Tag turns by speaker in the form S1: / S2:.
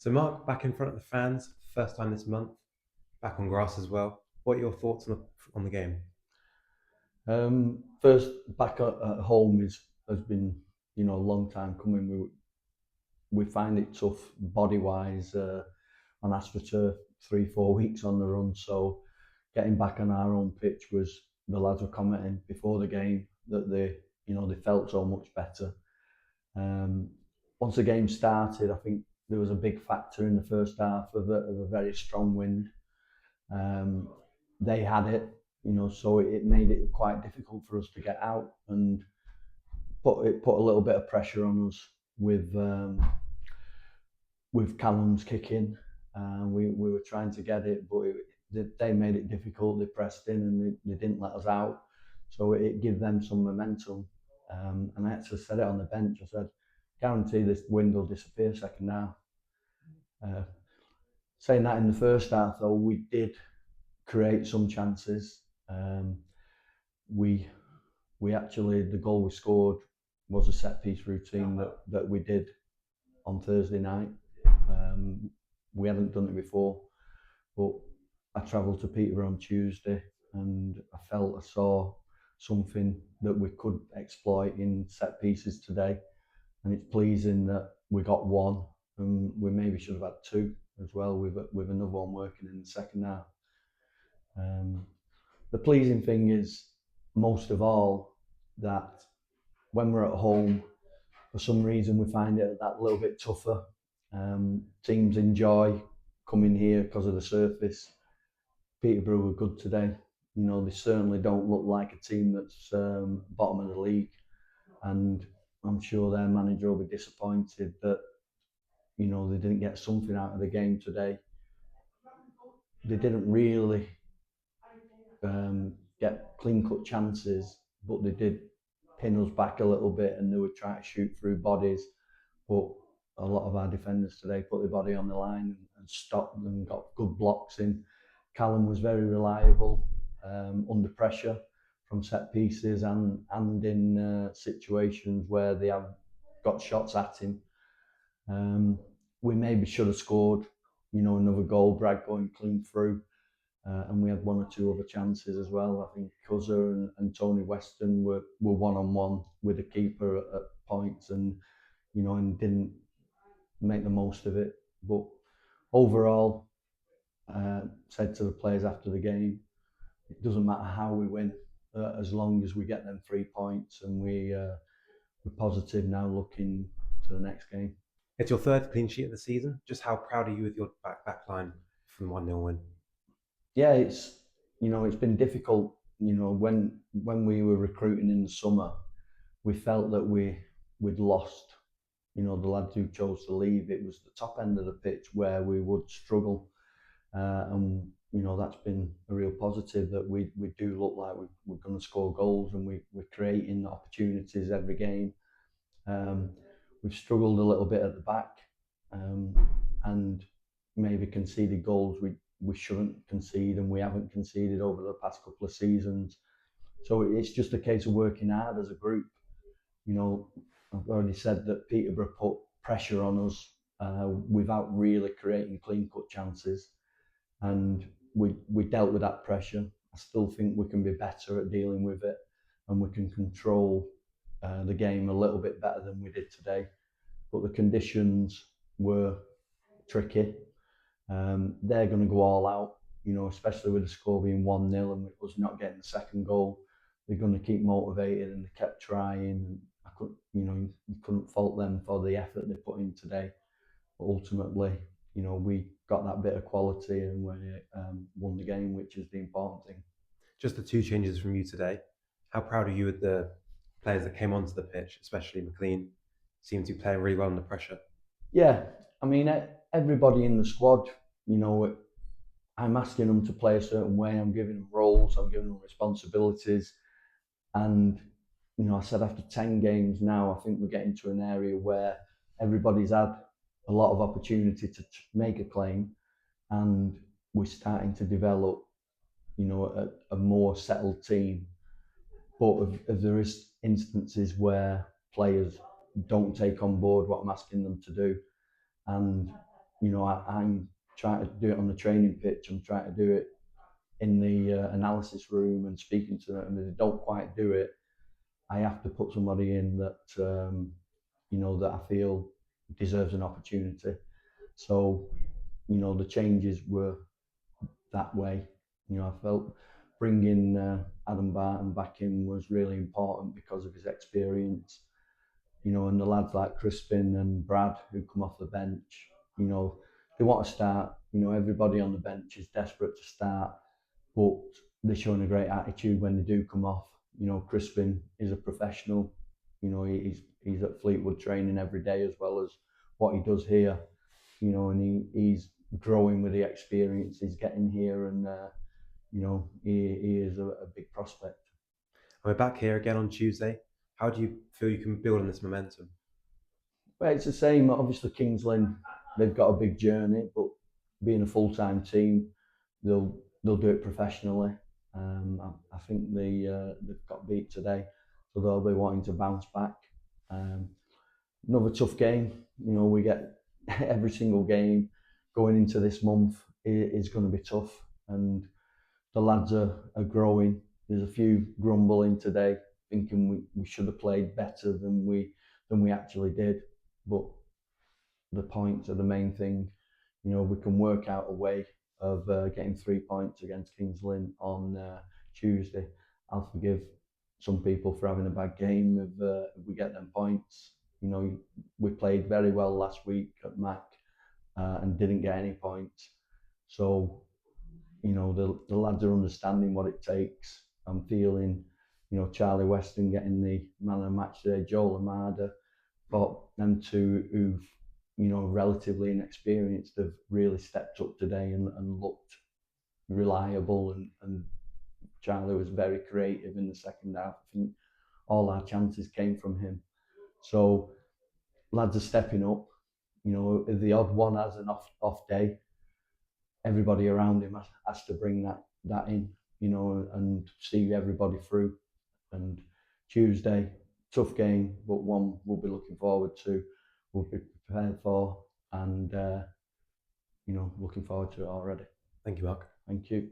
S1: So Mark, back in front of the fans, first time this month, back on grass as well. What are your thoughts on the game?
S2: First back at home has been a long time coming. We find it tough body wise on AstroTurf 3-4 weeks on the run. So getting back on our own pitch was the lads were commenting before the game that they felt so much better. Um, Once the game started, I think there was a big factor in the first half of a very strong wind. Um, they had it, so it made it quite difficult for us to get out, and put a little bit of pressure on us with Callum's kicking. We were trying to get it, but they made it difficult. They pressed in and they didn't let us out, so it gave them some momentum. And I actually said it on the bench. I said, guarantee this wind will disappear second half. Uh, Saying that in the first half, though, we did create some chances. We we actually the goal we scored was a set piece routine that we did on Thursday night. Um, we hadn't done it before, but I travelled to Peterborough on Tuesday, and I saw something that we could exploit in set pieces today, and it's pleasing that we got one, and we maybe should have had two as well with another one working in the second half. Um, the pleasing thing is, most of all, that when we're at home, for some reason we find it that little bit tougher. Teams enjoy coming here because of the surface. Peterborough were good today. They certainly don't look like a team that's bottom of the league, and I'm sure their manager will be disappointed that they didn't get something out of the game today. They didn't really get clean cut chances, but they did pin us back a little bit, and they would try to shoot through bodies. But a lot of our defenders today put their body on the line and stopped and got good blocks in. Callum was very reliable under pressure from set pieces and in situations where they have got shots at him. We maybe should have scored, another goal. Brad going clean through. And we had one or two other chances as well. I think Curzon and Tony Weston were one-on-one with the keeper at points, and didn't make the most of it. But overall, said to the players after the game, it doesn't matter how we win, as long as we get them 3 points, and we're positive now looking to the next game.
S1: It's your third clean sheet of the season. Just how proud are you with your back line from 1-0 win?
S2: Yeah, it's been difficult. When we were recruiting in the summer, we felt that we'd lost. The lads who chose to leave, it was the top end of the pitch where we would struggle, and that's been a real positive that we do look like we're going to score goals, and we're creating opportunities every game. We've struggled a little bit at the back, and maybe conceded goals we shouldn't concede, and we haven't conceded over the past couple of seasons. So it's just a case of working hard as a group. I've already said that Peterborough put pressure on us without really creating clean-cut chances, and we dealt with that pressure. I still think we can be better at dealing with it, and we can control the game a little bit better than we did today. But the conditions were tricky. They're going to go all out, especially with the score being 1-0 and us not getting the second goal. They're going to keep motivated, and they kept trying. I couldn't, you couldn't fault them for the effort they put in today. But ultimately, we got that bit of quality, and we won the game, which is the important thing.
S1: Just the two changes from you today. How proud are you of the players that came onto the pitch, especially McLean? Seemed to be playing really well under pressure.
S2: Yeah, I mean, everybody in the squad, I'm asking them to play a certain way. I'm giving them roles. I'm giving them responsibilities. And, I said after 10 games now, I think we're getting to an area where everybody's had a lot of opportunity to make a claim, and we're starting to develop, a more settled team. But if there is instances where players don't take on board what I'm asking them to do, and I'm trying to do it on the training pitch. I'm trying to do it in the analysis room and speaking to them. And if they don't quite do it, I have to put somebody in that that I feel deserves an opportunity. So the changes were that way. I felt bringing Adam Barton back in was really important because of his experience. And the lads like Crispin and Brad who come off the bench, they want to start. Everybody on the bench is desperate to start, but they're showing a great attitude when they do come off. Crispin is a professional. He's at Fleetwood training every day as well as what he does here. And he's growing with the experience he's getting here, and he is a big prospect.
S1: And we're back here again on Tuesday. How do you feel you can build on this momentum?
S2: Well, it's the same. Obviously, Kings Lynn, they've got a big journey, but being a full-time team, they'll do it professionally. I think they've got beat today, so they'll be wanting to bounce back. Another tough game. We get every single game going into this month is going to be tough, and the lads are growing. There's a few grumbling today, thinking we should have played better than we actually did. But the points are the main thing. We can work out a way of getting 3 points against Kings Lynn on Tuesday. I'll forgive some people for having a bad game if we get them points. We played very well last week at Mac and didn't get any points. So, the lads are understanding what it takes. I'm feeling, Charlie Weston getting the man of the match today, Joel Amada, but them two who've, relatively inexperienced have really stepped up today and looked reliable, and Charlie was very creative in the second half. I think all our chances came from him. So lads are stepping up. If the odd one has an off day, everybody around him has to bring that in, and see everybody through. And Tuesday, tough game, but one we'll be looking forward to, we'll be prepared for, and looking forward to it already.
S1: Thank you, Mark.
S2: Thank you.